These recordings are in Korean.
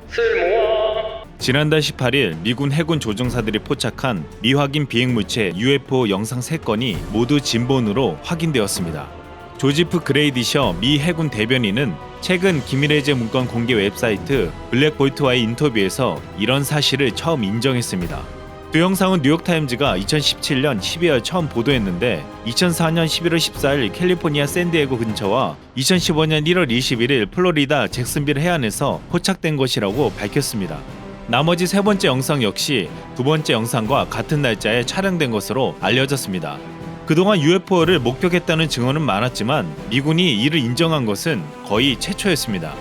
쓸모아. 지난달 18일 미군 해군 조종사들이 포착한 미확인 비행물체 UFO 영상 3건이 모두 진본으로 확인되었습니다. 조지프 그레이디셔 미 해군 대변인은 최근 기밀해제 문건 공개 웹사이트 블랙볼트와의 인터뷰에서 이런 사실을 처음 인정했습니다. 그 영상은 뉴욕타임즈가 2017년 12월 처음 보도했는데 2004년 11월 14일 캘리포니아 샌디에고 근처와 2015년 1월 21일 플로리다 잭슨빌 해안에서 포착된 것이라고 밝혔습니다. 나머지 세 번째 영상 역시 두 번째 영상과 같은 날짜에 촬영된 것으로 알려졌습니다. 그동안 UFO를 목격했다는 증언은 많았지만 미군이 이를 인정한 것은 거의 최초였습니다.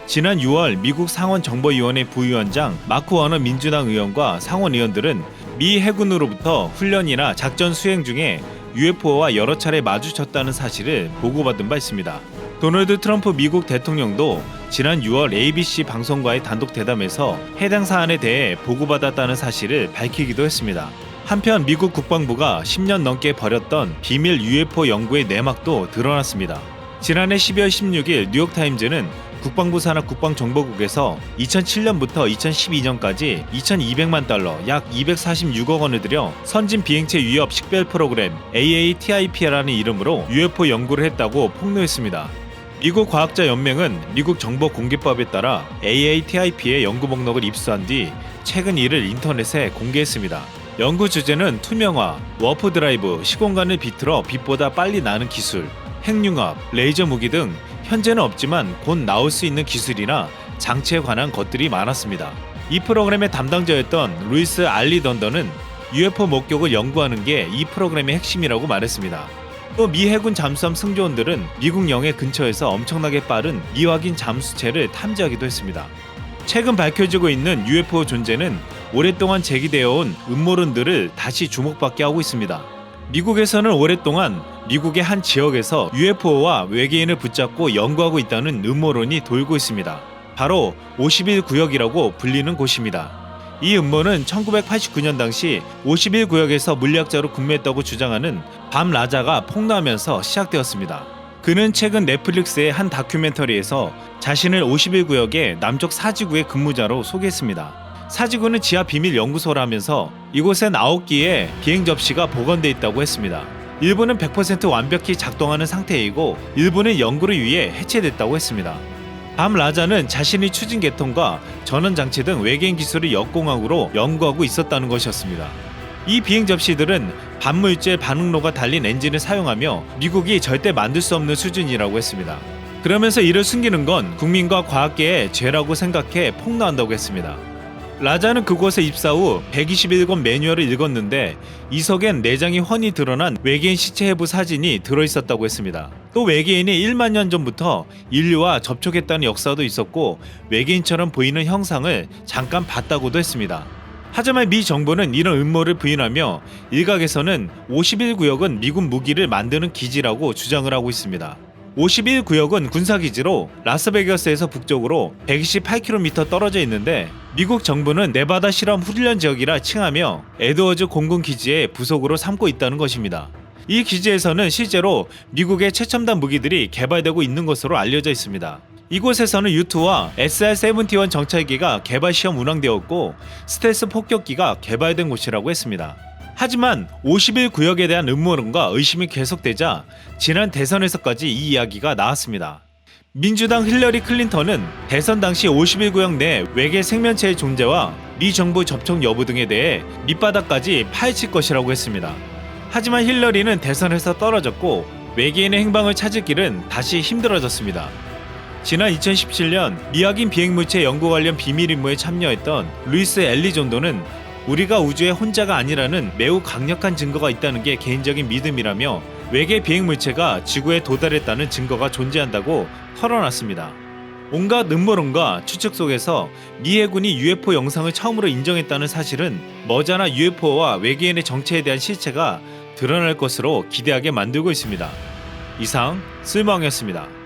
지난 6월 미국 상원정보위원회 부위원장 마크 워너 민주당 의원과 상원 의원들은 미 해군으로부터 훈련이나 작전 수행 중에 UFO와 여러 차례 마주쳤다는 사실을 보고받은 바 있습니다. 도널드 트럼프 미국 대통령도 지난 6월 ABC 방송과의 단독 대담에서 해당 사안에 대해 보고받았다는 사실을 밝히기도 했습니다. 한편 미국 국방부가 10년 넘게 벌였던 비밀 UFO 연구의 내막도 드러났습니다. 지난해 12월 16일 뉴욕타임즈는 국방부 산하 국방정보국에서 2007년부터 2012년까지 2,200만 달러 약 246억 원을 들여 선진 비행체 위협 식별 프로그램 AATIP라는 이름으로 UFO 연구를 했다고 폭로했습니다. 미국 과학자 연맹은 미국 정보공개법에 따라 AATIP의 연구 목록을 입수한 뒤 최근 이를 인터넷에 공개했습니다. 연구 주제는 투명화, 워프 드라이브, 시공간을 비틀어 빛보다 빨리 나는 기술, 핵융합, 레이저 무기 등 현재는 없지만 곧 나올 수 있는 기술이나 장치에 관한 것들이 많았습니다. 이 프로그램의 담당자였던 루이스 알리 던던은 UFO 목격을 연구하는 게 이 프로그램의 핵심이라고 말했습니다. 또 미 해군 잠수함 승조원들은 미국 영해 근처에서 엄청나게 빠른 미확인 잠수체를 탐지하기도 했습니다. 최근 밝혀지고 있는 UFO 존재는 오랫동안 제기되어 온 음모론들을 다시 주목받게 하고 있습니다. 미국에서는 오랫동안 미국의 한 지역에서 UFO와 외계인을 붙잡고 연구하고 있다는 음모론이 돌고 있습니다. 바로 51구역이라고 불리는 곳입니다. 이 음모는 1989년 당시 51구역에서 물리학자로 근무했다고 주장하는 밤 라자가 폭로하면서 시작되었습니다. 그는 최근 넷플릭스의 한 다큐멘터리에서 자신을 51구역의 남쪽 사지구의 근무자로 소개했습니다. 사지구는 지하 비밀 연구소라면서 이곳엔 9기의 비행 접시가 보관돼 있다고 했습니다. 일부는 100% 완벽히 작동하는 상태이고 일부는 연구를 위해 해체됐다고 했습니다. 밤 라자는 자신이 추진 계통과 전원 장치 등 외계인 기술을 역공학으로 연구하고 있었다는 것이었습니다. 이 비행 접시들은 반물질 반응로가 달린 엔진을 사용하며 미국이 절대 만들 수 없는 수준이라고 했습니다. 그러면서 이를 숨기는 건 국민과 과학계의 죄라고 생각해 폭로한다고 했습니다. 라자는 그곳에 입사 후 121권 매뉴얼을 읽었는데 이 속엔 내장이 훤히 드러난 외계인 시체 해부 사진이 들어있었다고 했습니다. 또 외계인이 1만 년 전부터 인류와 접촉했다는 역사도 있었고 외계인처럼 보이는 형상을 잠깐 봤다고도 했습니다. 하지만 미 정부는 이런 음모를 부인하며 일각에서는 51구역은 미군 무기를 만드는 기지라고 주장을 하고 있습니다. 51구역은 군사기지로 라스베가스에서 북쪽으로 128km 떨어져 있는데 미국 정부는 네바다 실험 훈련 지역이라 칭하며 에드워즈 공군 기지의 부속으로 삼고 있다는 것입니다. 이 기지에서는 실제로 미국의 최첨단 무기들이 개발되고 있는 것으로 알려져 있습니다. 이곳에서는 U-2와 SR-71 정찰기가 개발 시험 운항되었고 스텔스 폭격기가 개발된 곳이라고 했습니다. 하지만 51구역에 대한 음모론과 의심이 계속되자 지난 대선에서까지 이 이야기가 나왔습니다. 민주당 힐러리 클린턴은 대선 당시 51구역 내 외계 생명체의 존재와 미 정부 접촉 여부 등에 대해 밑바닥까지 파헤칠 것이라고 했습니다. 하지만 힐러리는 대선에서 떨어졌고 외계인의 행방을 찾을 길은 다시 힘들어졌습니다. 지난 2017년 미확인 비행물체 연구 관련 비밀 임무에 참여했던 루이스 엘리존도는 우리가 우주에 혼자가 아니라는 매우 강력한 증거가 있다는 게 개인적인 믿음이라며 외계 비행물체가 지구에 도달했다는 증거가 존재한다고 털어놨습니다. 온갖 음모론과 추측 속에서 미 해군이 UFO 영상을 처음으로 인정했다는 사실은 머지않아 UFO와 외계인의 정체에 대한 실체가 드러날 것으로 기대하게 만들고 있습니다. 이상 쓸모왕이었습니다.